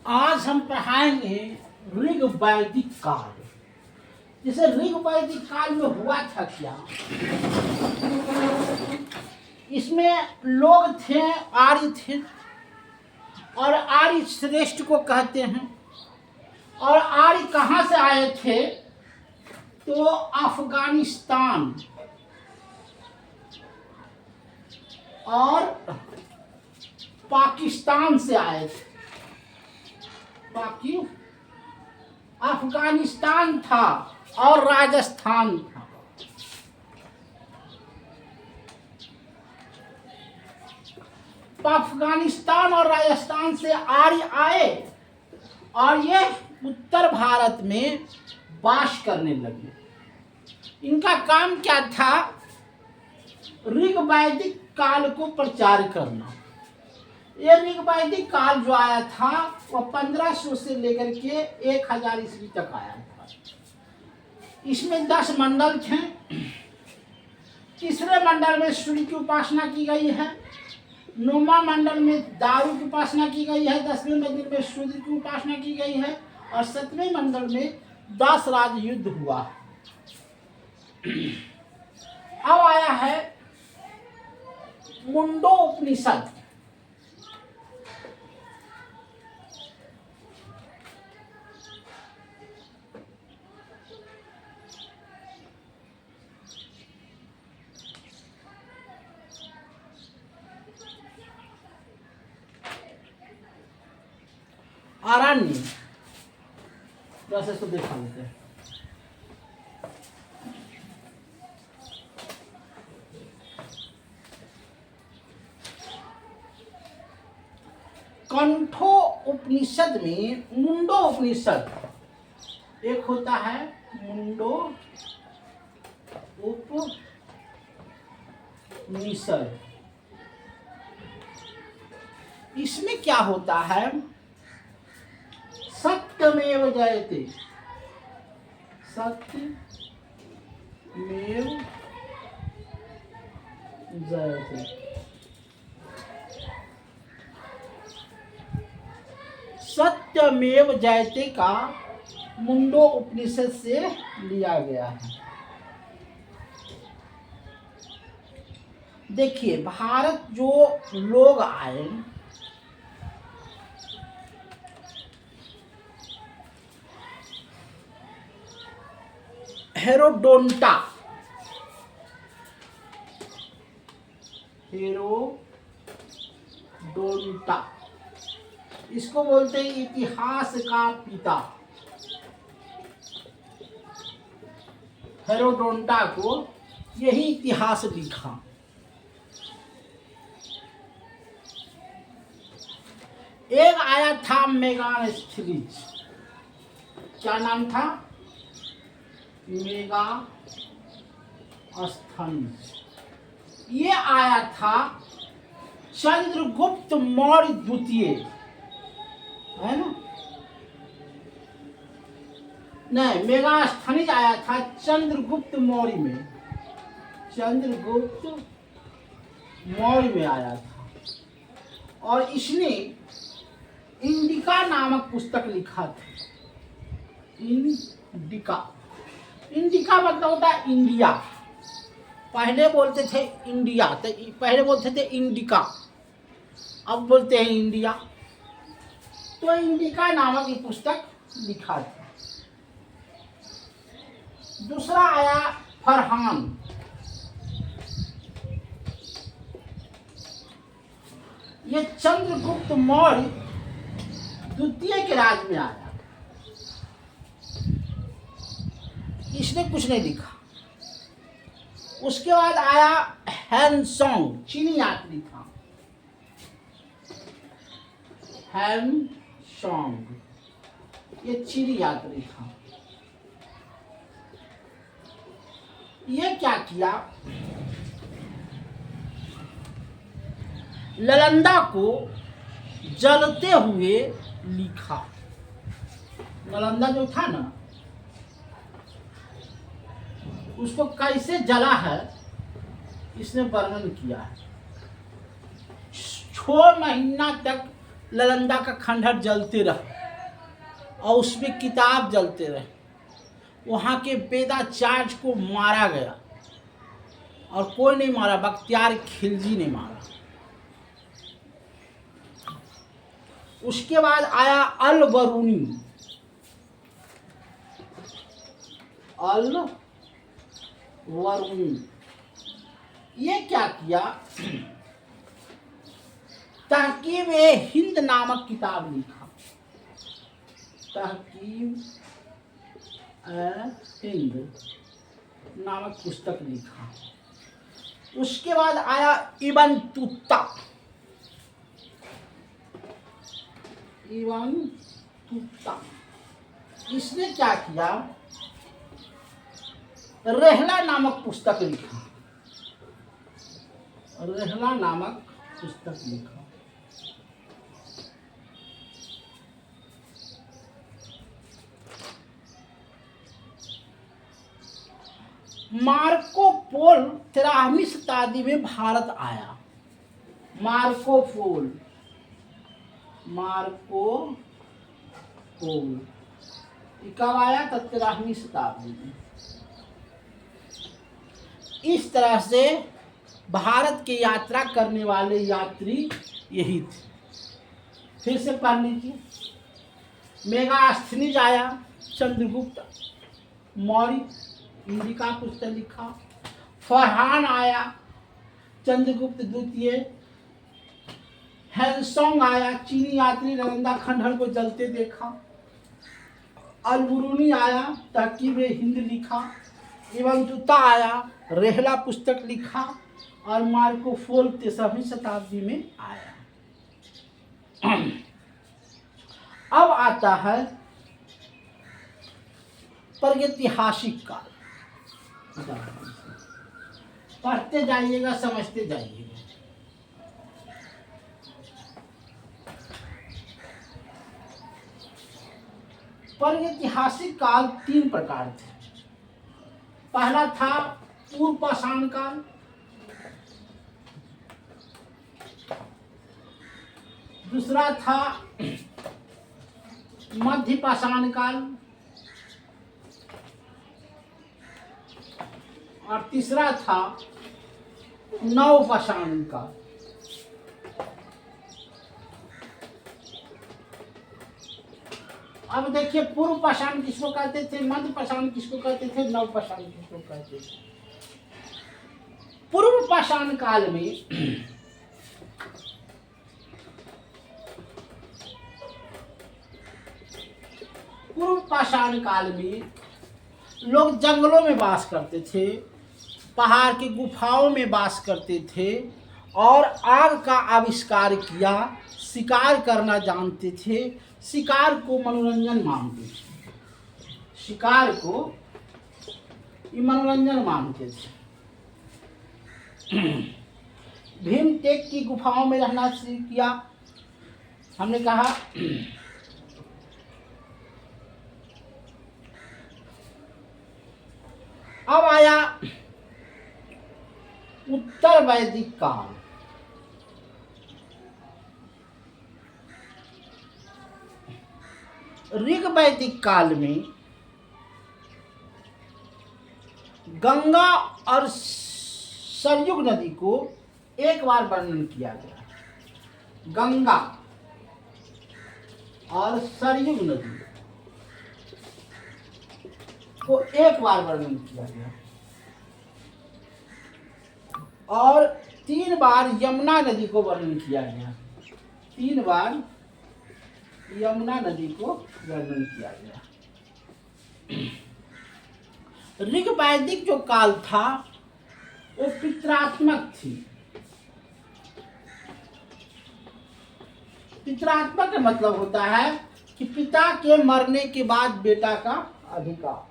आज हम पढ़ाएंगे ऋग वैदिक काल। जैसे ऋग वैदिक काल में हुआ था क्या, इसमें लोग थे, आर्य थे, और आर्य श्रेष्ठ को कहते हैं। और आर्य कहाँ से आए थे? तो अफगानिस्तान और पाकिस्तान से आए थे। अफगानिस्तान था और राजस्थान था। अफगानिस्तान और राजस्थान से आर्य आए और ये उत्तर भारत में वास करने लगे। इनका काम क्या था? ऋग वैदिक काल को प्रचार करना। ये ऋग वैदिक काल जो आया था वह 1500 से लेकर के 1000 ईस्वी तक आया था। इसमें 10 मंडल थे। तीसरे मंडल में सूर्य की उपासना की गई है। 9वां मंडल में दारू की उपासना की गई है। 10वें मंडल में सूर्य की उपासना की गई है। और 7वें मंडल में 10 राज युद्ध हुआ। अब आया है मुंडो उपनिषद। आरण्य बस इसको देखा लेते हैं। कंठो उपनिषद में मुंडो उपनिषद एक होता है। मुंडो उपनिषद, इसमें क्या होता है? सत्यमेव जयते, सत्यमेव जयते। सत्यमेव जयते का मुंडो उपनिषद से लिया गया है। देखिए, भारत जो लोग आए, हेरोडोंटा, इसको बोलते हैं इतिहास का पिता। हेरोडोंटा को यही इतिहास लिखा। एक आया था मेगास्थनीज। क्या नाम था? मेगास्थनीज। ये आया था चंद्रगुप्त मौर्य द्वितीय, है ना? नहीं, मेगास्थनीज आया था चंद्रगुप्त मौर्य में। चंद्रगुप्त मौर्य में आया था और इसने इंडिका नामक पुस्तक लिखा था। इंडिका मतलब होता है इंडिया। पहले बोलते थे इंडिया, तो पहले बोलते थे इंडिका, अब बोलते हैं इंडिया। तो इंडिका नामक ये पुस्तक लिखा था। दूसरा आया फरहान। ये चंद्रगुप्त मौर्य द्वितीय के राज में आया। इसने कुछ नहीं लिखा। उसके बाद आया हैनसोंग, चीनी यात्री था। हैनसोंग ये चीनी यात्री था। ये क्या किया? नालंदा को जलते हुए लिखा। नालंदा जो था ना, उसको कैसे जला है इसने वर्णन किया है। 6 महीना तक नालंदा का खंडहर जलते रहा। और उसमें किताब जलते रहे। वहाँ के वेदाचार्य को मारा गया, और कोई नहीं मारा, बख्तियार खिलजी ने मारा। उसके बाद आया अल बरूनी। अल बरूनी ये क्या किया, तहकीम ए हिंद नामक किताब लिखा। तहकीम ए हिंद नामक पुस्तक लिखा। उसके बाद आया इब्न तुत्ता। इब्न तुत्ता इसने क्या किया, रहला नामक पुस्तक लिखा। रहला नामक पुस्तक लिखा। मार्को पोल 13वीं शताब्दी में भारत आया। मार्को पोल कब आया, तो 13वीं शताब्दी में। इस तरह से भारत की यात्रा करने वाले यात्री यही थे। फिर से पढ़ लीजिए। मेगास्थनीज आया, चंद्रगुप्त मौर्य हिंदी का पुस्तक लिखा। फरहान आया, चंद्रगुप्त द्वितीय। हेनसोंग आया, चीनी यात्री नालंदा खंडहर को जलते देखा। अल बुरूनी आया, तहकीम हिंद लिखा। इब्न तुत्ता आया, रहला पुस्तक लिखा। और मार्को पोल 13वीं शताब्दी में आया। अब आता है प्रागैतिहासिक काल। पढ़ते जाइएगा, समझते जाइएगा। प्रागैतिहासिक काल 3 प्रकार थे। पहला था पूर्व पाषाण काल, दूसरा था मध्य पाषाण काल, और तीसरा था नव पाषाण काल। अब देखिए, पूर्व पाषाण किसको कहते थे, मध्य पाषाण किसको कहते थे, नव पाषाण किसको कहते थे। पूर्व पाषाण काल में लोग जंगलों में वास करते थे, पहाड़ की गुफाओं में वास करते थे, और आग का आविष्कार किया। शिकार करना जानते थे, शिकार को मनोरंजन मानते थे। शिकार को मनोरंजन मानते थे। भीमटेक की गुफाओं में रहना शुरू किया। हमने कहा अब आया उत्तर वैदिक काल। ऋग वैदिक काल में गंगा और सरयुग नदी को एक बार वर्णन किया गया। गंगा और सरयुग नदी को एक बार वर्णन किया गया, और 3 बार यमुना नदी को वर्णन किया गया। 3 बार यमुना नदी को वर्णन किया गया। ऋग वैदिक जो काल था वो पितरात्मक थी। पितरात्मक का मतलब होता है कि पिता के मरने के बाद बेटा का अधिकार।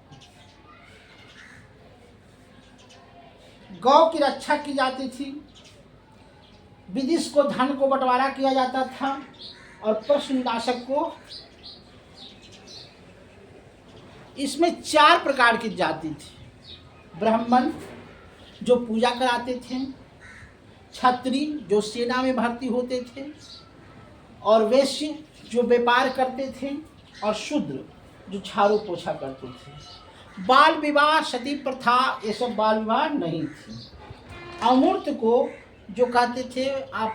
गौ की रक्षा की जाती थी, विदिश को धन को बंटवारा किया जाता था, और पशुनाशक को। इसमें 4 प्रकार की जाति थी। ब्राह्मण जो पूजा कराते थे, क्षत्रिय जो सेना में भर्ती होते थे, और वैश्य जो व्यापार करते थे, और शूद्र जो झाड़ू पोछा करते थे। बाल विवाह, सती प्रथा, ये सब बाल विवाह नहीं थी। अमूर्त को जो कहते थे आप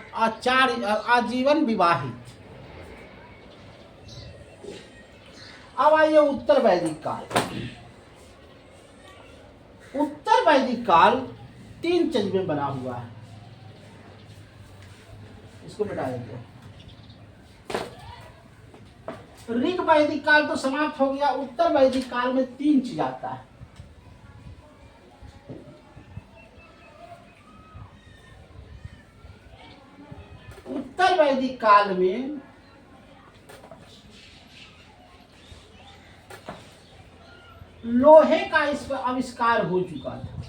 आजीवन विवाहित। अब आइए उत्तर वैदिक काल। उत्तर वैदिक काल 3 चीज में बना हुआ है। इसको मिटा देते हैं। ऋग वैदिक काल तो समाप्त हो गया। उत्तर वैदिक काल में 3 चीज आता है। उत्तर वैदिक काल में लोहे का इस पर आविष्कार हो चुका था।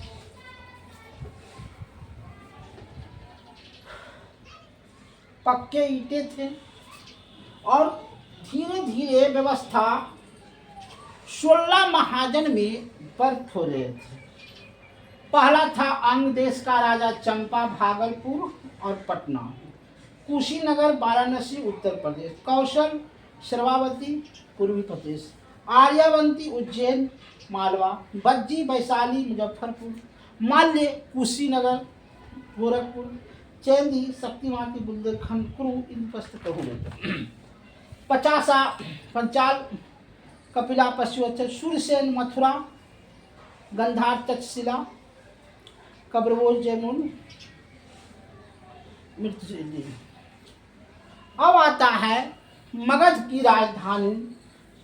पक्के ईंटे थे और धीरे धीरे व्यवस्था 16 महाजन में बर्थ हो रहे थे। पहला था अंग देश का राजा चंपा, भागलपुर और पटना। कुशीनगर, वाराणसी उत्तर प्रदेश। कौशल, श्रवावती पूर्वी प्रदेश। आर्यावंती उज्जैन मालवा। बज्जी वैशाली मुजफ्फरपुर। माल्य कुशीनगर गोरखपुर। चेंदी शक्तिमाती बुंदेलखंड क्रू इंद्रप्रस्थ कहूँ। 50 पंचाल कपिला पशुवत्सल। सूर्यसेन मथुरा। गंधार तक्षशिला। कब्रवोल जयमुन मृत्यु। अब आता है मगध की राजधानी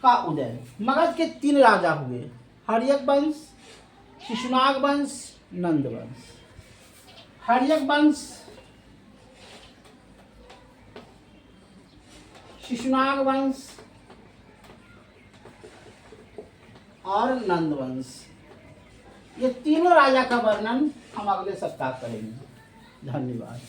का उदय। मगध के 3 राजा हुए, हर्यक वंश, शिशुनाग वंश, नंद वंश। हर्यक वंश, शिशुनाग वंश और नंद वंश। ये तीनों राजा का वर्णन हम अगले सप्ताह करेंगे। धन्यवाद।